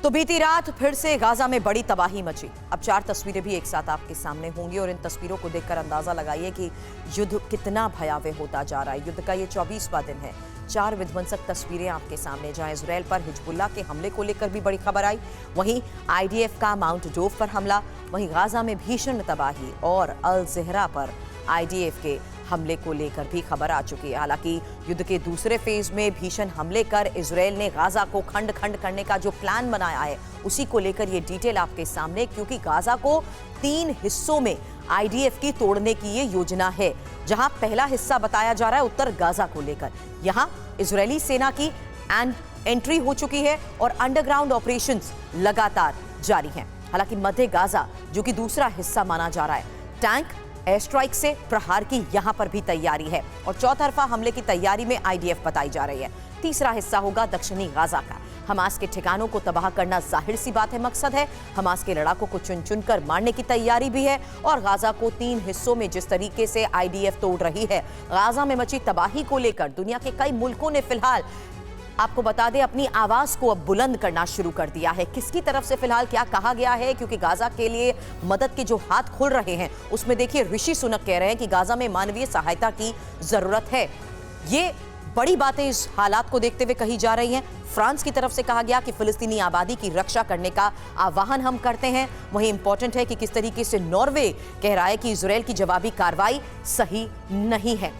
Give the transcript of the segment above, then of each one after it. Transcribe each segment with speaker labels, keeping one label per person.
Speaker 1: तो बीती रात फिर से गाजा में बड़ी तबाही मची। अब 4 तस्वीरें भी एक साथ आपके सामने होंगी और इन तस्वीरों को देखकर अंदाजा लगाइए कि युद्ध कितना भयावह होता जा रहा है। युद्ध का ये 24वां दिन है। 4 विध्वंसक तस्वीरें आपके सामने, जहां इजरायल पर हिजबुल्लाह के हमले को लेकर भी बड़ी खबर आई, वहीं आईडीएफ का माउंट डोव पर हमला, वहीं गाजा में भीषण तबाही और अल ज़हरा पर आईडीएफ के हमले को लेकर भी खबर आ चुकी है। हालांकि युद्ध के दूसरे फेज में भीषण हमले कर इजरायल ने गाजा को खंड खंड करने का जो प्लान बनाया है, उसी को लेकर ये डिटेल आपके सामने, क्योंकि गाजा को 3 हिस्सों में आईडीएफ की तोड़ने की ये योजना है। जहां पहला हिस्सा बताया जा रहा है उत्तर गाजा को लेकर, यहां इजरायली सेना की एंट्री हो चुकी है और अंडरग्राउंड ऑपरेशंस लगातार जारी हैं। हालांकि मध्य गाजा, जो कि दूसरा हिस्सा माना जा रहा है, टैंक एयर स्ट्राइक से प्रहार की यहां पर भी तैयारी है और चौतरफा हमले की तैयारी में आईडीएफ बताई जा रही है। तीसरा हिस्सा होगा दक्षिणी गाजा का। हमास के ठिकानों को तबाह करना जाहिर सी बात है मकसद है। हमास के लड़ाकों को चुन चुन कर मारने की तैयारी भी है और गाजा को 3 हिस्सों में जिस तरीके से आईडीएफ तोड़ रही है, गाजा में मची तबाही को लेकर दुनिया के कई मुल्कों ने फिलहाल, आपको बता दें, अपनी आवाज को अब बुलंद करना शुरू कर दिया है। किसकी तरफ से फिलहाल क्या कहा गया है, क्योंकि गाजा के लिए मदद के जो हाथ खुल रहे हैं उसमें देखिए ऋषि सुनक कह रहे हैं कि गाजा में मानवीय सहायता की जरूरत है। ये बड़ी बातें इस हालात को देखते हुए कही जा रही हैं। फ्रांस की तरफ से कहा गया कि फिलिस्तीनी आबादी की रक्षा करने का आह्वान हम करते हैं। वहीं इंपॉर्टेंट है कि किस तरीके से नॉर्वे कह रहा है कि इजरायल की जवाबी कार्रवाई सही नहीं है।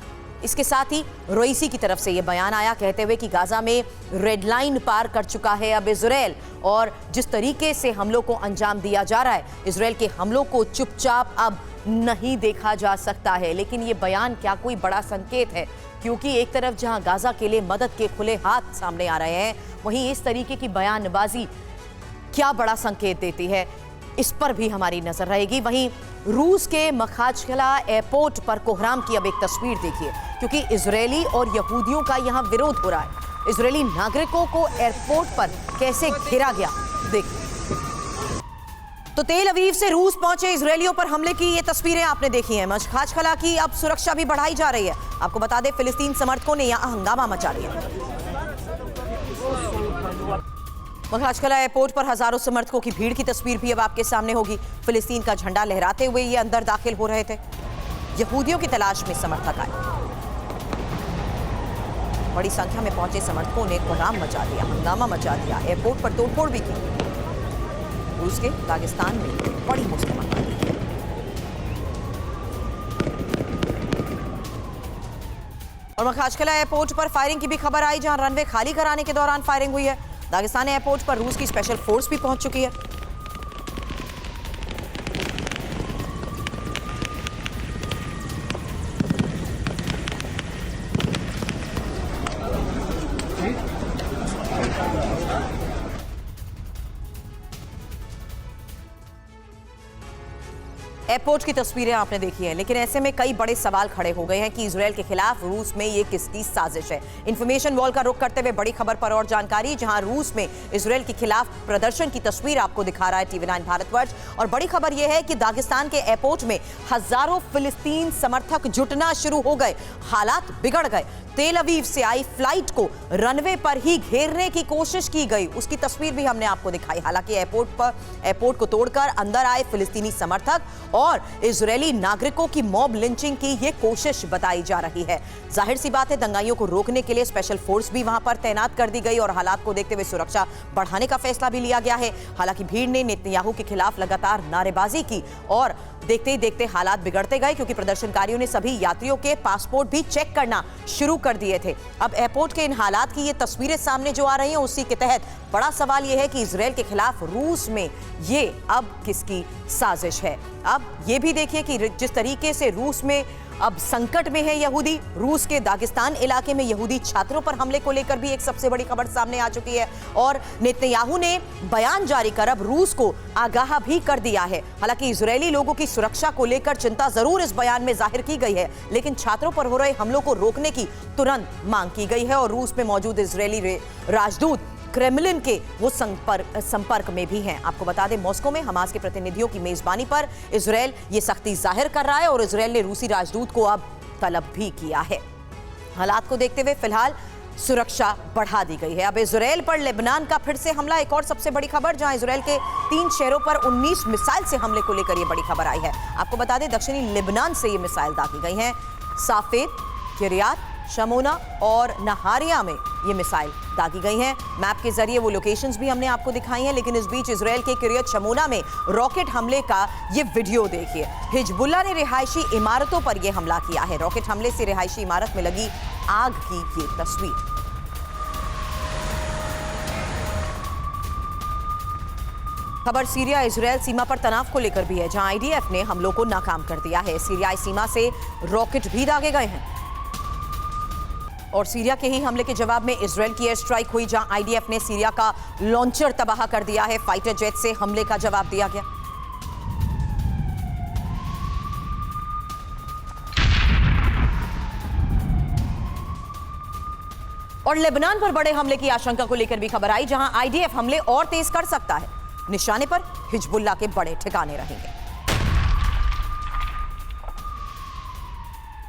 Speaker 1: इसके साथ ही रोइसी की तरफ से यह बयान आया कहते हुए कि गाजा में रेड लाइन पार कर चुका है अब इजरायल, और जिस तरीके से हमलों को अंजाम दिया जा रहा है, इजरायल के हमलों को चुपचाप अब नहीं देखा जा सकता है। लेकिन ये बयान क्या कोई बड़ा संकेत है? क्योंकि एक तरफ जहां गाजा के लिए मदद के खुले हाथ सामने आ रहे हैं, वहीं इस तरीके की बयानबाजी क्या बड़ा संकेत देती है, इस पर भी हमारी नजर रहेगी। वहीं रूस के मखाचकला एयरपोर्ट पर कोहराम की अब एक तस्वीर देखिए, क्योंकि इजरायली और यहूदियों का यहां विरोध हो रहा है। इजरायली नागरिकों को एयरपोर्ट पर कैसे घेरा गया देखिए। तो तेल अवीव से रूस पहुंचे इजरायलियों पर हमले की ये तस्वीरें आपने देखी हैं। मखाचकला की अब सुरक्षा भी बढ़ाई जा रही है। आपको बता दें, फिलिस्तीन समर्थकों ने यहां हंगामा मचा दिया। मखाचकला एयरपोर्ट पर हजारों समर्थकों की भीड़ की तस्वीर भी अब आपके सामने होगी। फिलिस्तीन का झंडा लहराते हुए ये अंदर दाखिल हो रहे थे। यहूदियों की तलाश में समर्थक आए। बड़ी संख्या में पहुंचे समर्थकों ने कोहराम मचा दिया, हंगामा मचा दिया, एयरपोर्ट पर तोड़फोड़ भी की। रूस के दागिस्तान में बड़ी मुश्किल और मखाचकला एयरपोर्ट पर फायरिंग की भी खबर आई, जहां रनवे खाली कराने के दौरान फायरिंग हुई है। दागिस्तान एयरपोर्ट पर रूस की स्पेशल फोर्स भी पहुंच चुकी है। एयरपोर्ट की तस्वीरें आपने देखी हैं, लेकिन ऐसे में कई बड़े सवाल खड़े हो गए हैं कि इजरायल के खिलाफ रूस में ये किसकी साजिश है। इंफॉर्मेशन वॉल का रुख करते हुए बड़ी खबर पर और जानकारी, जहां रूस में इजरायल के खिलाफ प्रदर्शन की तस्वीर आपको दिखा रहा है TV9 भारतवर्ष। और बड़ी खबर यह है कि दागिस्तान के एयरपोर्ट में हजारों फिलिस्तीन समर्थक जुटना शुरू हो गए। हालात बिगड़ गए। तेल अवीव से आई फ्लाइट को रनवे पर ही घेरने की कोशिश की गई, उसकी तस्वीर भी हमने आपको दिखाई। हालांकि एयरपोर्ट को तोड़कर अंदर आए फिलिस्तीनी समर्थक और इजरायली नागरिकों की मॉब लिंचिंग की ये कोशिश बताई जा रही है। जाहिर सी बात है, दंगाइयों को रोकने के लिए स्पेशल फोर्स भी वहां पर तैनात कर दी गई और हालात को देखते हुए सुरक्षा बढ़ाने का फैसला भी लिया गया है। हालांकि भीड़ ने नेतन्याहू के खिलाफ लगातार नारेबाजी की और देखते ही देखते हालात बिगड़ते गए, क्योंकि प्रदर्शनकारियों ने सभी यात्रियों के पासपोर्ट भी चेक करना शुरू कर दिए थे। अब एयरपोर्ट के इन हालात की ये तस्वीरें सामने जो आ रही हैं, उसी के तहत बड़ा सवाल यह है कि इजरायल के खिलाफ रूस में ये अब किसकी साजिश है। अब ये भी देखिए कि जिस तरीके से रूस में अब संकट में है यहूदी, रूस के दागिस्तान इलाके में यहूदी छात्रों पर हमले को लेकर भी एक सबसे बड़ी खबर सामने आ चुकी है और नेतन्याहू ने बयान जारी कर अब रूस को आगाह भी कर दिया है। हालांकि इजरायली लोगों की सुरक्षा को लेकर चिंता जरूर इस बयान में जाहिर की गई है, लेकिन छात्रों पर हो रहे हमलों को रोकने की तुरंत मांग की गई है और रूस में मौजूद इजरायली राजदूत क्रेमलिन के वो संपर्क में भी हैं। आपको बता दें, मॉस्को में हमास के प्रतिनिधियों की मेजबानी पर इजरायल ये सख्ती जाहिर कर रहा है और इजरायल ने रूसी राजदूत को अब तलब भी किया है। हालात को देखते हुए फिलहाल सुरक्षा बढ़ा दी गई है। अब इजरायल पर लेबनान का फिर से हमला, एक और सबसे बड़ी खबर, जहां इजरायल के 3 शहरों पर 19 मिसाइल से हमले को लेकर यह बड़ी खबर आई है। आपको बता दें, दक्षिणी लेबनान से ये मिसाइल दागी गई हैं। साफेद, किरियात शमोना और नहारिया में ये मिसाइल दागी गई हैं। मैप के जरिए वो लोकेशंस भी हमने आपको दिखाई हैं। लेकिन इस बीच इजरायल के किरियत शमोना में रॉकेट हमले का ये वीडियो देखिए। हिजबुल्लाह ने रिहायशी इमारतों पर यह हमला किया है। रॉकेट हमले से रिहायशी इमारत में लगी आग की ये तस्वीर। खबर सीरिया इजरायल सीमा पर तनाव को लेकर भी है, जहां आईडीएफ ने हमलों को नाकाम कर दिया है। सीरियाई सीमा से रॉकेट भी दागे गए हैं और सीरिया के ही हमले के जवाब में इजरायल की एयर स्ट्राइक हुई, जहां आईडीएफ ने सीरिया का लॉन्चर तबाह कर दिया है। फाइटर जेट से हमले का जवाब दिया गया। और लेबनान पर बड़े हमले की आशंका को लेकर भी खबर आई, जहां आईडीएफ हमले और तेज कर सकता है। निशाने पर हिजबुल्लाह के बड़े ठिकाने रहेंगे।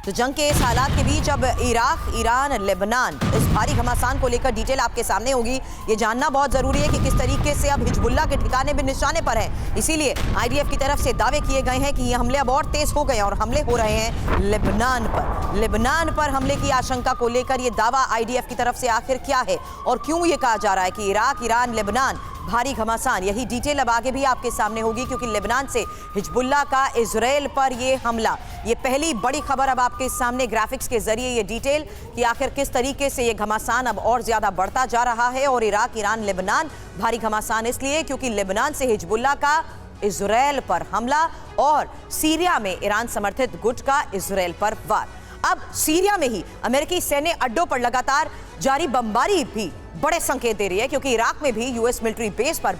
Speaker 1: तो जंग के इस हालात के बीच अब इराक, ईरान, लेबनान, इस भारी घमासान को लेकर डिटेल आपके सामने होगी। ये जानना बहुत जरूरी है कि किस तरीके से अब हिजबुल्लाह के ठिकाने भी निशाने पर हैं। इसीलिए आईडीएफ की तरफ से दावे किए गए हैं कि ये हमले अब और तेज हो गए और हमले हो रहे हैं लेबनान पर। लेबनान पर हमले की आशंका को लेकर ये दावा आईडीएफ की तरफ से आखिर क्या है और क्यों ये कहा जा रहा है कि इराक, ईरान, लेबनान भारी घमासान, यही डिटेल अब आगे भी आपके सामने होगी, क्योंकि लेबनान से हिजबुल्लाह का इजरायल पर यह हमला, ये पहली बड़ी खबर अब आपके सामने ग्राफिक्स के जरिए ये डिटेल कि आखिर किस तरीके से ये घमासान अब और ज्यादा बढ़ता जा रहा है। और इराक, ईरान, लेबनान भारी घमासान इसलिए क्योंकि लेबनान से हिजबुल्लाह का इजरायल पर हमला और सीरिया में ईरान समर्थित गुट का इजरायल पर वार। अब सीरिया में ही अमेरिकी सैन्य अड्डों पर लगातार जारी बमबारी भी बड़े संकेत दे रही है, क्योंकि इराक में भी यूएस मिलिट्री बेस पर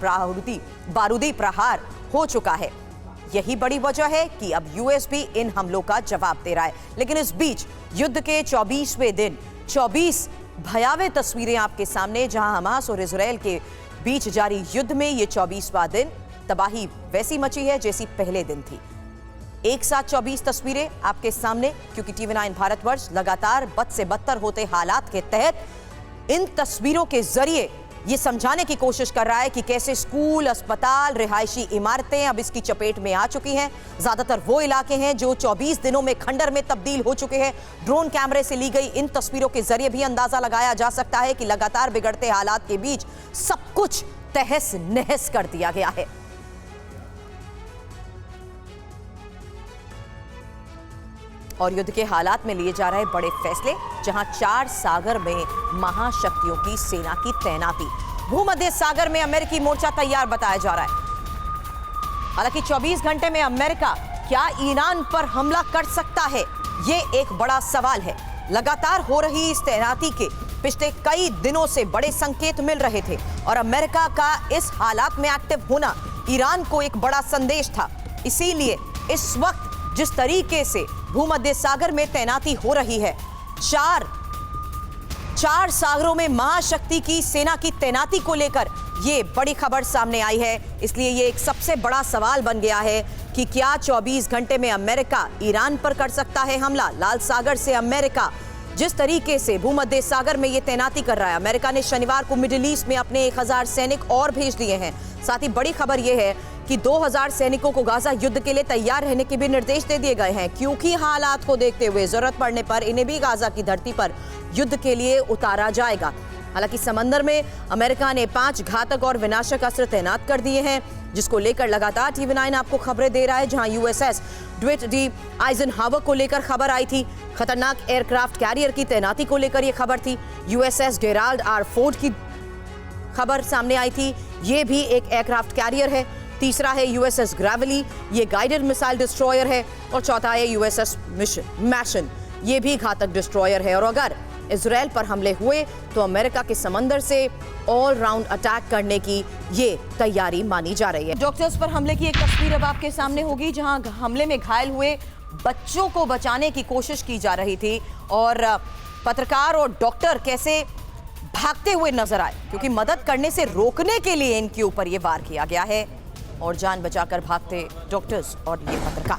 Speaker 1: बारूदी प्रहार हो चुका है। यही बड़ी वजह है कि अब यूएस भी इन हमलों का जवाब दे रहा है। लेकिन इस बीच युद्ध के 24वें दिन 24 भयावह तस्वीरें आपके सामने, जहां हमास और इजरायल के बीच जारी युद्ध में ये 24वां दिन तबाही वैसी मची है जैसी पहले दिन थी। एक साथ 24 तस्वीरें आपके सामने, क्योंकि टीवी9 भारतवर्ष लगातार बद से बदतर होते हालात के तहत इन तस्वीरों के जरिए ये समझाने की कोशिश कर रहा है कि कैसे स्कूल, अस्पताल, रिहायशी इमारतें अब इसकी चपेट में आ चुकी हैं। ज्यादातर वो इलाके हैं जो 24 दिनों में खंडर में तब्दील हो चुके हैं। ड्रोन कैमरे से ली गई इन तस्वीरों के जरिए भी अंदाजा लगाया जा सकता है कि लगातार बिगड़ते हालात के बीच सब कुछ तहस नहस कर दिया गया है। और युद्ध के हालात में लिए जा रहे बड़े फैसले, जहां 4 सागर में महाशक्तियों की सेना की तैनाती। भूमध्य सागर में अमेरिकी मोर्चा तैयार बताया जा रहा है। हालांकि 24 घंटे में अमेरिका क्या ईरान पर हमला कर सकता है, ये एक बड़ा सवाल है। लगातार हो रही इस तैनाती के पिछले कई दिनों से बड़े संकेत मिल रहे थे और अमेरिका का इस हालात में एक्टिव होना ईरान को एक बड़ा संदेश था। इसीलिए इस वक्त जिस तरीके से भूमध्य सागर में तैनाती हो रही है, चार सागरों में महाशक्ति की सेना की तैनाती को लेकर ये बड़ी खबर सामने आई है। इसलिए ये एक सबसे बड़ा सवाल बन गया है कि क्या 24 घंटे में अमेरिका ईरान पर कर सकता है हमला। लाल सागर से अमेरिका जिस तरीके से भूमध्य सागर में ये तैनाती कर रहा है, अमेरिका ने शनिवार को मिडिल ईस्ट में अपने 1000 सैनिक और भेज दिए हैं। साथ ही बड़ी खबर यह है कि 2000 सैनिकों को गाजा युद्ध के लिए तैयार रहने के भी निर्देश दे दिए गए हैं, क्योंकि हालात को देखते हुए जरूरत पड़ने पर इन्हें भी गाजा की धरती पर युद्ध के लिए उतारा जाएगा। हालांकि समंदर में अमेरिका ने 5 घातक और विनाशक अस्त्र तैनात कर दिए हैं, जिसको लेकर लगातार टीवी9 आपको खबरें दे रहा है। जहां यूएसएस ड्विट डी आइजनहावर को लेकर खबर आई थी, खतरनाक एयरक्राफ्ट कैरियर की तैनाती को लेकर यह खबर थी। यूएसएस जेराल्ड आर फोर्ड की खबर सामने आई थी, ये भी एक एयरक्राफ्ट कैरियर है। तीसरा है यूएसएस ग्रेवली, ये गाइडेड मिसाइल डिस्ट्रॉयर है। और चौथा है यूएसएस मैशन, ये भी घातक डिस्ट्रॉयर है। और अगर इजरायल पर हमले हुए तो अमेरिका के समंदर से ऑल राउंड अटैक करने की ये तैयारी मानी जा रही है। डॉक्टर्स पर हमले की एक तस्वीर अब आपके सामने होगी, जहां हमले में घायल हुए बच्चों को बचाने की कोशिश की जा रही थी और पत्रकार और डॉक्टर कैसे भागते हुए नजर आए, क्योंकि मदद करने से रोकने के लिए इनके ऊपर ये वार किया गया है और जान बचाकर भागते डॉक्टर्स और ये पत्रकार।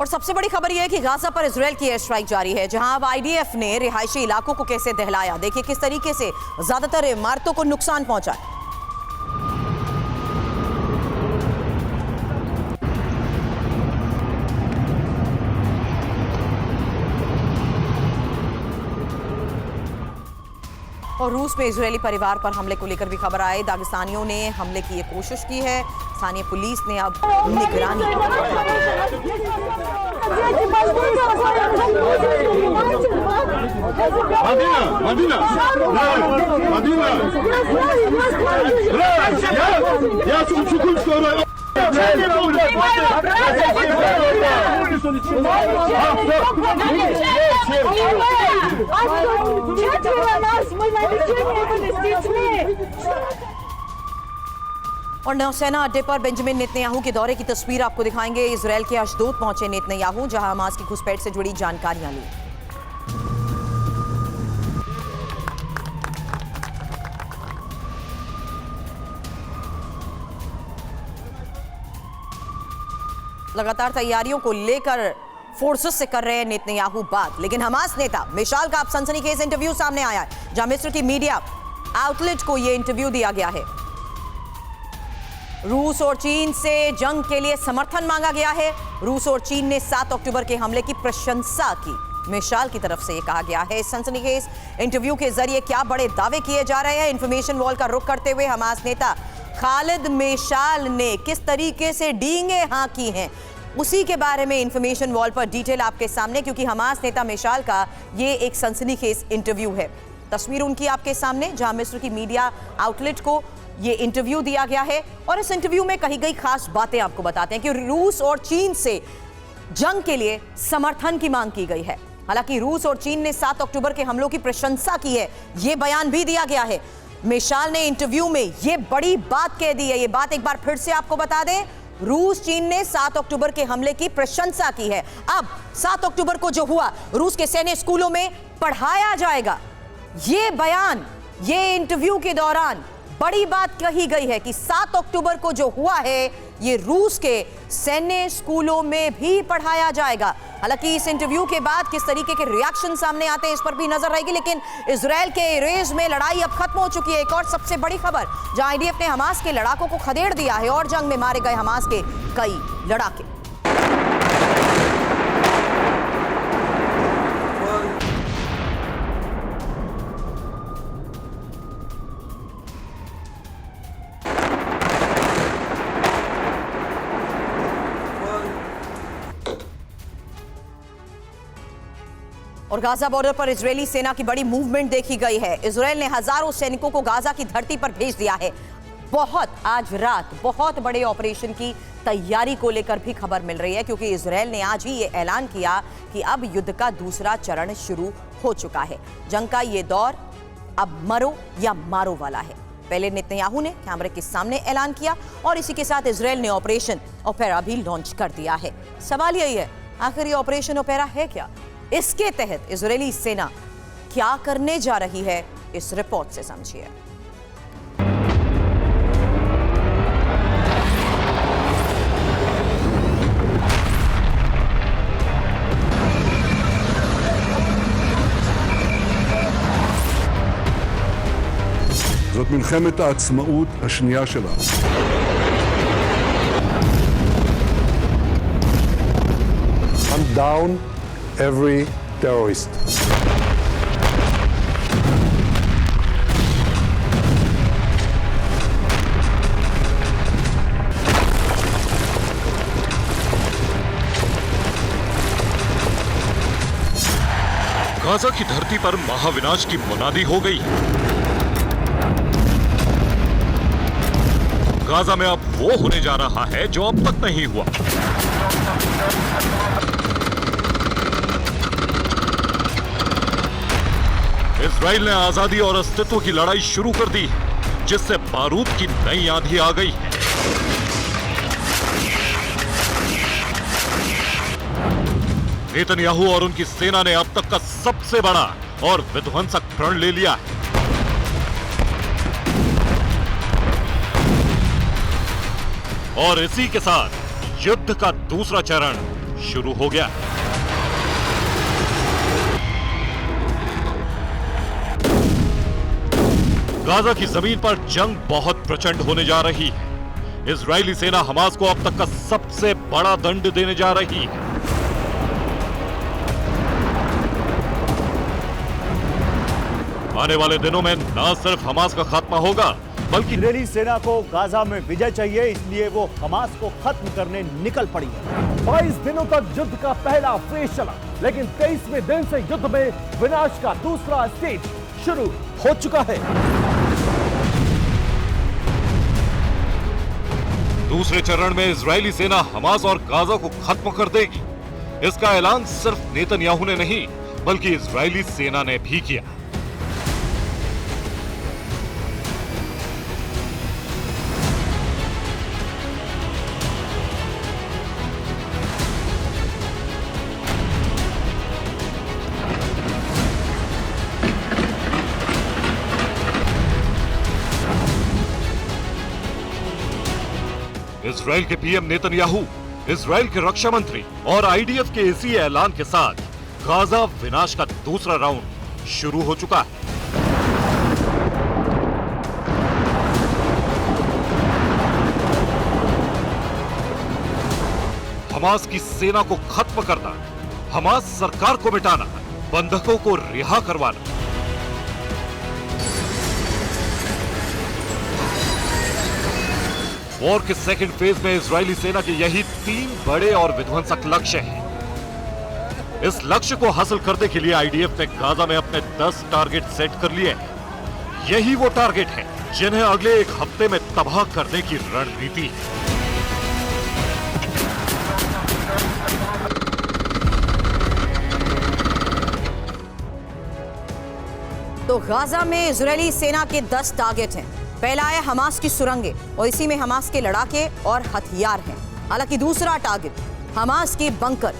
Speaker 1: और सबसे बड़ी खबर यह है कि गाजा पर इजरायल की एयर स्ट्राइक जारी है, जहां अब आईडीएफ ने रिहायशी इलाकों को कैसे दहलाया। देखिए किस तरीके से ज्यादातर इमारतों को नुकसान पहुंचा। और रूस में इजरायली परिवार पर हमले को लेकर भी खबर आई। दागिस्तानियों ने हमले की ये कोशिश की है। स्थानीय पुलिस ने अब निगरानी और नौसेना अड्डे पर बेंजामिन नेतन्याहू के दौरे की तस्वीर आपको दिखाएंगे। इजरायल के अशदोद पहुंचे नेतन्याहू, जहां हमास की घुसपैठ से जुड़ी जानकारियां ली। लगातार तैयारियों को लेकर फोर्सेस से कर रहे हैं नेतन्याहू बात, लेकिन हमास नेता मिशाल का अब सनसनीखेज इंटरव्यू सामने आया है, जहां मिस्र की मीडिया आउटलेट को यह इंटरव्यू दिया गया है। रूस और चीन से जंग के लिए समर्थन मांगा गया है। रूस और चीन ने 7 अक्टूबर के हमले की प्रशंसा की, मिशाल की तरफ से यह कहा गया है। सनसनीखेज इंटरव्यू के जरिए क्या बड़े दावे किए जा रहे हैं, इंफॉर्मेशन वॉल का रुख करते हुए हमास नेता खालिद मिशाल ने किस तरीके से डींगे हाँकी हैं, उसी के बारे में इंफॉर्मेशन वॉल पर डिटेल आपके सामने, क्योंकि हमास नेता मिशाल का ये एक सनसनीखेज इंटरव्यू है। तस्वीर उनकी आपके सामने, जहां मिस्र की मीडिया आउटलेट को ये इंटरव्यू दिया गया है। और इस इंटरव्यू में कही गई खास बातें आपको बताते हैं कि रूस और चीन से जंग के लिए समर्थन की मांग की गई है। हालांकि रूस और चीन ने 7 अक्टूबर के हमलों की प्रशंसा की है, यह बयान भी दिया गया है। मिशाल ने इंटरव्यू में यह बड़ी बात कह दी है। यह बात एक बार फिर से आपको बता दें, रूस चीन ने 7 अक्टूबर के हमले की प्रशंसा की है। अब 7 अक्टूबर को जो हुआ रूस के सैन्य स्कूलों में पढ़ाया जाएगा। यह बयान, ये इंटरव्यू के दौरान बड़ी बात कही गई है कि 7 अक्टूबर को जो हुआ है ये रूस के सैन्य स्कूलों में भी पढ़ाया जाएगा। हालांकि इस इंटरव्यू के बाद किस तरीके के रिएक्शन सामने आते हैं इस पर भी नजर रहेगी, लेकिन इजरायल के एरेज में लड़ाई अब खत्म हो चुकी है। एक और सबसे बड़ी खबर, जहां आईडीएफ ने हमास के लड़ाकों को खदेड़ दिया है और जंग में मारे गए हमास के कई लड़ाके। और गाजा बॉर्डर पर इजरायली सेना की बड़ी मूवमेंट देखी गई है। इजरायल ने हजारों सैनिकों को गाजा की धरती पर भेज दिया है। आज रात बहुत बड़े ऑपरेशन की तैयारी को लेकर भी खबर मिल रही है, क्योंकि इजरायल ने आज ही ये ऐलान किया कि अब युद्ध का दूसरा चरण शुरू हो चुका है। जंग का ये दौर अब मरो या मारो वाला है। पहले नेतन्याहू ने कैमरे के सामने ऐलान किया और इसी के साथ इजरायल ने ऑपरेशन ओपेरा भी लॉन्च कर दिया है। सवाल यही है, आखिर ये ऑपरेशन ओपेरा है क्या? इसके तहत इजरायली सेना क्या करने जा रही है, इस रिपोर्ट से समझिए।
Speaker 2: זאת מלחמת העצמאות השנייה שלנו. Hunt down every terrorist.
Speaker 3: Gaza की धरती पर महाविनाश की मुनादी हो गई। गाजा में अब वो होने जा रहा है जो अब तक नहीं हुआ। इजराइल ने आजादी और अस्तित्व की लड़ाई शुरू कर दी, जिससे बारूद की नई आंधी आ गई है। नेतन्याहू और उनकी सेना ने अब तक का सबसे बड़ा और विध्वंसक प्रण ले लिया है। और इसी के साथ युद्ध का दूसरा चरण शुरू हो गया। गाजा की जमीन पर जंग बहुत प्रचंड होने जा रही है। इजरायली सेना हमास को अब तक का सबसे बड़ा दंड देने जा रही है। आने वाले दिनों में न सिर्फ हमास का खात्मा होगा बल्कि
Speaker 4: इजरायली सेना को गाजा में विजय चाहिए, इसलिए वो हमास को खत्म करने निकल पड़ी है।
Speaker 5: 22 दिनों तक युद्ध का पहला फेज चला, लेकिन 23वें दिन से युद्ध में विनाश का दूसरा स्टेज शुरू हो चुका है।
Speaker 3: दूसरे चरण में इजरायली सेना हमास और गाजा को खत्म कर देगी। इसका ऐलान सिर्फ नेतन्याहू ने नहीं बल्कि इजरायली सेना ने भी किया। इजराइल के पीएम नेतन्याहू, इजराइल के रक्षा मंत्री और आईडीएफ के इसी ऐलान के साथ गाजा विनाश का दूसरा राउंड शुरू हो चुका है। हमास की सेना को खत्म करना, हमास सरकार को मिटाना, बंधकों को रिहा करवाना। वॉर के सेकंड फेज में इजरायली सेना के यही 3 बड़े और विध्वंसक लक्ष्य हैं। इस लक्ष्य को हासिल करने के लिए आईडीएफ ने गाजा में अपने 10 टारगेट सेट कर लिए हैं। यही वो टारगेट है जिन्हें अगले एक हफ्ते में तबाह करने की रणनीति है।
Speaker 1: तो गाजा में इजरायली सेना के 10 टारगेट हैं। पहला है हमास की सुरंगें और इसी में हमास के लड़ाके और हथियार हैं। हालांकि दूसरा टारगेट हमास के बंकर,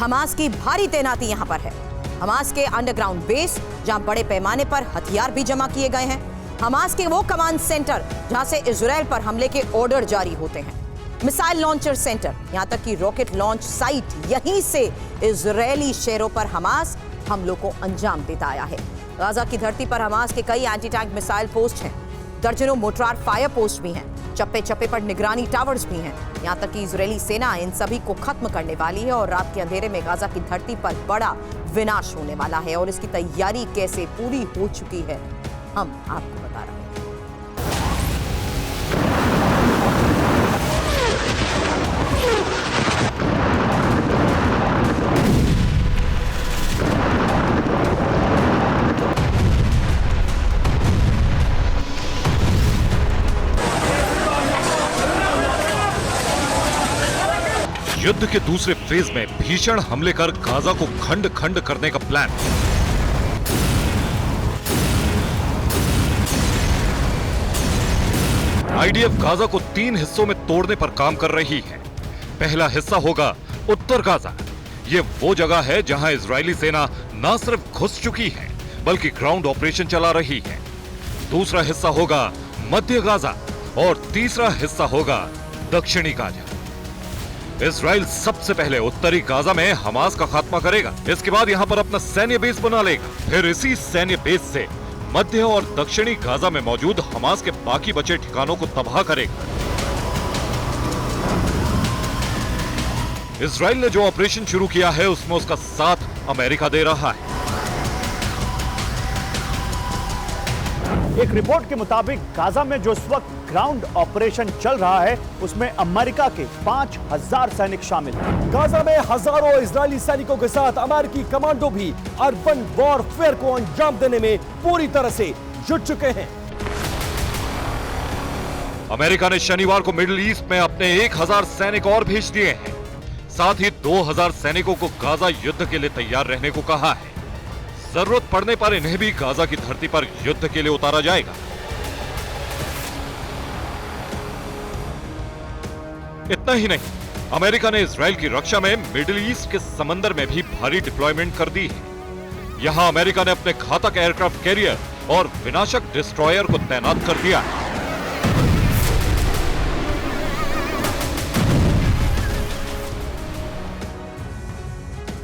Speaker 1: हमास की भारी तैनाती यहां पर है। हमास के अंडरग्राउंड बेस जहां बड़े पैमाने पर हथियार भी जमा किए गए हैं। हमास के वो कमांड सेंटर जहां से इजराइल पर हमले के ऑर्डर जारी होते हैं। मिसाइल लॉन्चर सेंटर, यहां तक कि रॉकेट लॉन्च साइट, यहीं से इजरायली शहरों पर हमास हमलों को अंजाम देता आया है। गाजा की धरती पर हमास के कई एंटी टैंक मिसाइल पोस्ट हैं, दर्जनों मोर्टार फायर पोस्ट भी हैं, चप्पे चप्पे पर निगरानी टावर्स भी हैं। यहां तक कि इजरायली सेना इन सभी को खत्म करने वाली है और रात के अंधेरे में गाजा की धरती पर बड़ा विनाश होने वाला है। और इसकी तैयारी कैसे पूरी हो चुकी है हम आपको बता रहे हैं।
Speaker 3: युद्ध के दूसरे फेज में भीषण हमले कर गाजा को खंड खंड करने का प्लान। आईडीएफ गाजा को 3 हिस्सों में तोड़ने पर काम कर रही है। पहला हिस्सा होगा उत्तर गाजा। ये वो जगह है जहां इजरायली सेना न सिर्फ घुस चुकी है बल्कि ग्राउंड ऑपरेशन चला रही है। दूसरा हिस्सा होगा मध्य गाजा और तीसरा हिस्सा होगा दक्षिणी गाजा। इजराइल सबसे पहले उत्तरी गाजा में हमास का खात्मा करेगा। इसके बाद यहां पर अपना सैन्य बेस बना लेगा। फिर इसी सैन्य बेस से मध्य और दक्षिणी गाजा में मौजूद हमास के बाकी बचे ठिकानों को तबाह करेगा। इजराइल ने जो ऑपरेशन शुरू किया है उसमें उसका साथ अमेरिका दे रहा है।
Speaker 4: एक रिपोर्ट के मुताबिक गाजा में जो इस वक्त ग्राउंड ऑपरेशन चल रहा है उसमें अमेरिका के 5000 सैनिक शामिल हैं।
Speaker 5: गाजा में हजारों इजरायली सैनिकों के साथ अमेरिकी कमांडो भी अर्बन वॉरफेयर को अंजाम देने में पूरी तरह से जुट चुके हैं।
Speaker 3: अमेरिका ने शनिवार को मिडिल ईस्ट में अपने 1000 सैनिक और भेज दिए हैं। साथ ही 2000 सैनिकों को गाजा युद्ध के लिए तैयार रहने को कहा है। जरूरत पड़ने पर इन्हें भी गाजा की धरती पर युद्ध के लिए उतारा जाएगा। इतना ही नहीं, अमेरिका ने इजराइल की रक्षा में मिडिल ईस्ट के समंदर में भी भारी डिप्लॉयमेंट कर दी है। यहां अमेरिका ने अपने घातक एयरक्राफ्ट कैरियर और विनाशक डिस्ट्रॉयर को तैनात कर दिया है।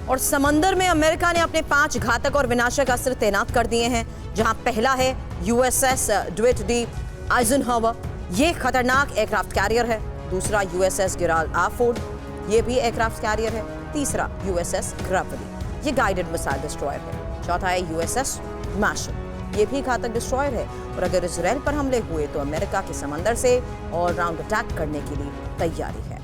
Speaker 1: और समंदर में अमेरिका ने अपने 5 घातक और विनाशक अस्त्र तैनात कर दिए हैं, जहां पहला है यूएसएस ड्वेट डी आइजनहावर। ये खतरनाक एयरक्राफ्ट कैरियर है। दूसरा यूएसएस गेराल्ड आर फोर्ड, ये भी एयरक्राफ्ट कैरियर है। तीसरा यूएसएस ग्रेवली, ये गाइडेड मिसाइल डिस्ट्रॉयर है। चौथा है यूएसएस मार्शल, ये भी घातक डिस्ट्रॉयर है। और अगर इजराइल पर हमले हुए तो अमेरिका के समंदर से ऑलराउंड अटैक करने के लिए तैयारी है।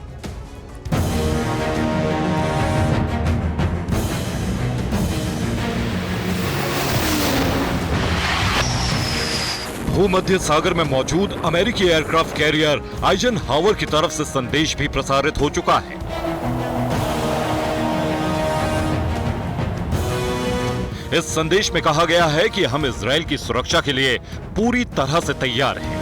Speaker 3: भूमध्य सागर में मौजूद अमेरिकी एयरक्राफ्ट कैरियर आइजनहावर की तरफ से संदेश भी प्रसारित हो चुका है। इस संदेश में कहा गया है कि हम इजराइल की सुरक्षा के लिए पूरी तरह से तैयार हैं।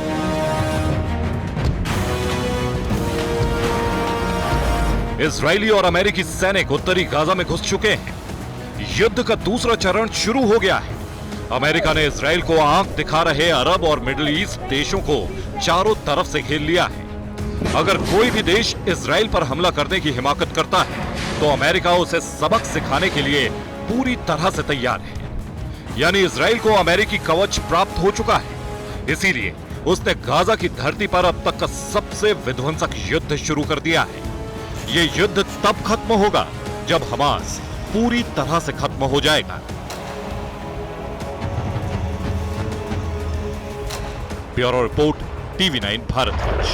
Speaker 3: इजरायली और अमेरिकी सैनिक उत्तरी गाजा में घुस चुके हैं। युद्ध का दूसरा चरण शुरू हो गया है। अमेरिका ने इजराइल को आंख दिखा रहे अरब और मिडिल ईस्ट देशों को चारों तरफ से घेर लिया है। अगर कोई भी देश इजराइल पर हमला करने की हिमाकत करता है तो अमेरिका उसे सबक सिखाने के लिए पूरी तरह से तैयार है। यानी इजराइल को अमेरिकी कवच प्राप्त हो चुका है। इसीलिए उसने गाजा की धरती पर अब तक का सबसे विध्वंसक युद्ध शुरू कर दिया है। यह युद्ध तब खत्म होगा जब हमास पूरी तरह से खत्म हो जाएगा। Bureau report, TV9 Bharatvarsh.